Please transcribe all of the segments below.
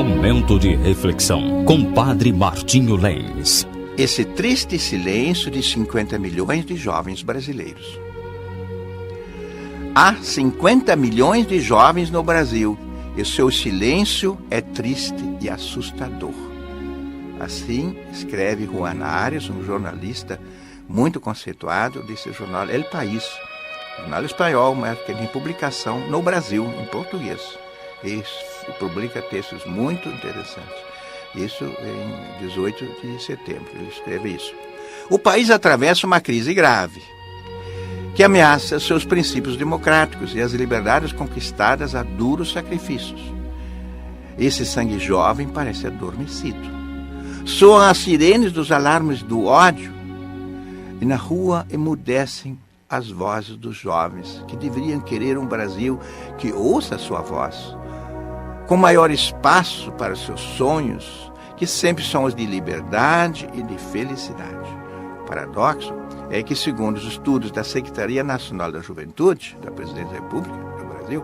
Momento de reflexão com Padre Martinho Lenz. Esse triste silêncio de 50 milhões de jovens brasileiros. Há 50 milhões de jovens no Brasil e seu silêncio é triste e assustador. Assim escreve Juan Arias, um jornalista muito conceituado desse jornal El País, jornal espanhol, mas que tem publicação no Brasil, em português. E publica textos muito interessantes. Isso em 18 de setembro, ele escreve isso. O país atravessa uma crise grave, que ameaça seus princípios democráticos e as liberdades conquistadas a duros sacrifícios. Esse sangue jovem parece adormecido. Soam as sirenes dos alarmes do ódio e na rua emudecem as vozes dos jovens que deveriam querer um Brasil que ouça a sua voz, com maior espaço para seus sonhos, que sempre são os de liberdade e de felicidade. O paradoxo é que, segundo os estudos da Secretaria Nacional da Juventude, da Presidência da República do Brasil,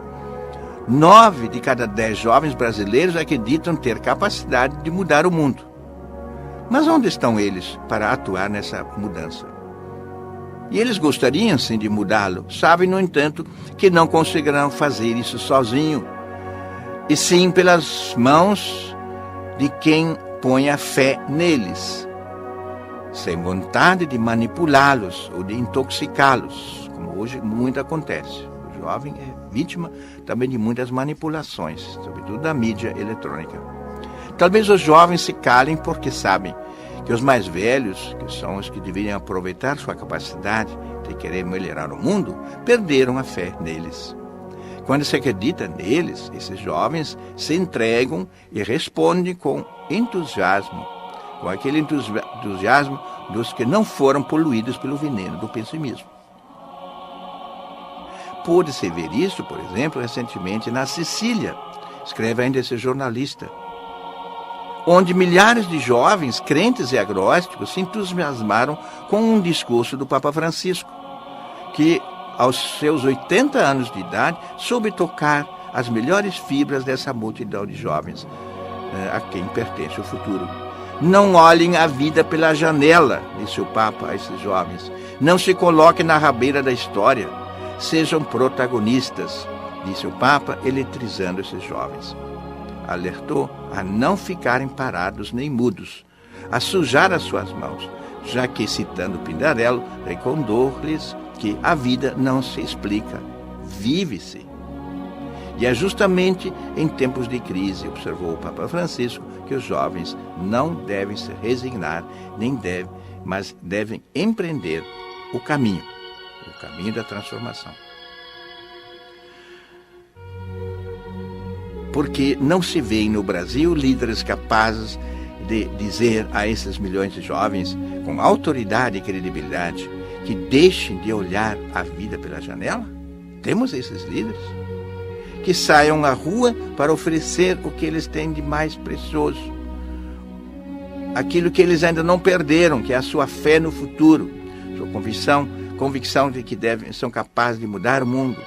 9 de cada 10 jovens brasileiros acreditam ter capacidade de mudar o mundo. Mas onde estão eles para atuar nessa mudança? E eles gostariam sim de mudá-lo, sabem, no entanto, que não conseguirão fazer isso sozinho, e sim pelas mãos de quem põe a fé neles, sem vontade de manipulá-los ou de intoxicá-los, como hoje muito acontece. O jovem é vítima também de muitas manipulações, sobretudo da mídia eletrônica. Talvez os jovens se calem porque sabem que os mais velhos, que são os que deveriam aproveitar sua capacidade de querer melhorar o mundo, perderam a fé neles. Quando se acredita neles, esses jovens se entregam e respondem com entusiasmo, com aquele entusiasmo dos que não foram poluídos pelo veneno do pessimismo. Pôde-se ver isso, por exemplo, recentemente na Sicília, escreve ainda esse jornalista, onde milhares de jovens, crentes e agnósticos, se entusiasmaram com um discurso do Papa Francisco, que, aos seus 80 anos de idade, soube tocar as melhores fibras dessa multidão de jovens a quem pertence o futuro. Não olhem a vida pela janela, disse o Papa a esses jovens. Não se coloquem na rabeira da história. Sejam protagonistas, disse o Papa, eletrizando esses jovens. Alertou a não ficarem parados nem mudos, a sujar as suas mãos, já que, citando Pindarello, recomendou-lhes que a vida não se explica, vive-se. E é justamente em tempos de crise, observou o Papa Francisco, que os jovens não devem se resignar, mas devem empreender o caminho da transformação. Porque não se vêem no Brasil líderes capazes de dizer a esses milhões de jovens, com autoridade e credibilidade, que deixem de olhar a vida pela janela? Temos esses líderes? Que saiam à rua para oferecer o que eles têm de mais precioso, aquilo que eles ainda não perderam, que é a sua fé no futuro, sua convicção de que são capazes de mudar o mundo,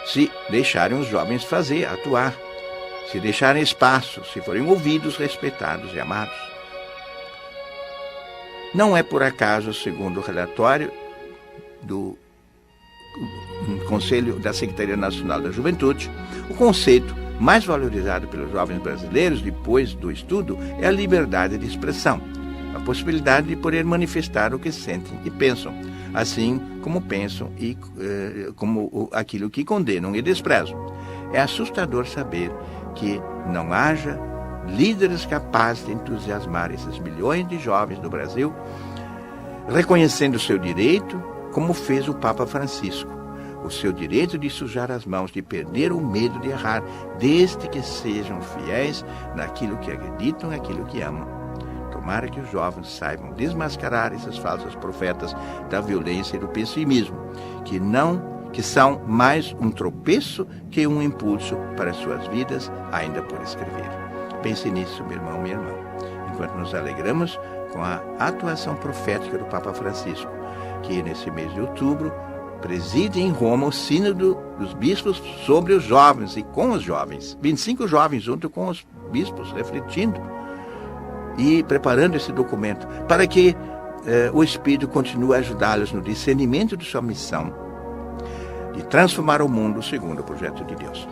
se deixarem os jovens atuar, se deixarem espaço, se forem ouvidos, respeitados e amados. Não é por acaso, segundo o relatório do Conselho da Secretaria Nacional da Juventude, o conceito mais valorizado pelos jovens brasileiros depois do estudo é a liberdade de expressão, a possibilidade de poder manifestar o que sentem e pensam, assim como pensam e como aquilo que condenam e desprezam. É assustador saber que não haja líderes capazes de entusiasmar esses milhões de jovens do Brasil, reconhecendo o seu direito, como fez o Papa Francisco, o seu direito de sujar as mãos, de perder o medo de errar, desde que sejam fiéis naquilo que acreditam e naquilo que amam. Tomara que os jovens saibam desmascarar esses falsos profetas da violência e do pessimismo, que são mais um tropeço que um impulso para suas vidas ainda por escrever. Pense nisso, meu irmão, minha irmã, enquanto nos alegramos com a atuação profética do Papa Francisco, que nesse mês de outubro preside em Roma o sínodo dos bispos sobre os jovens e com os jovens. 25 jovens junto com os bispos, refletindo e preparando esse documento, para que o Espírito continue a ajudá-los no discernimento de sua missão, de transformar o mundo segundo o projeto de Deus.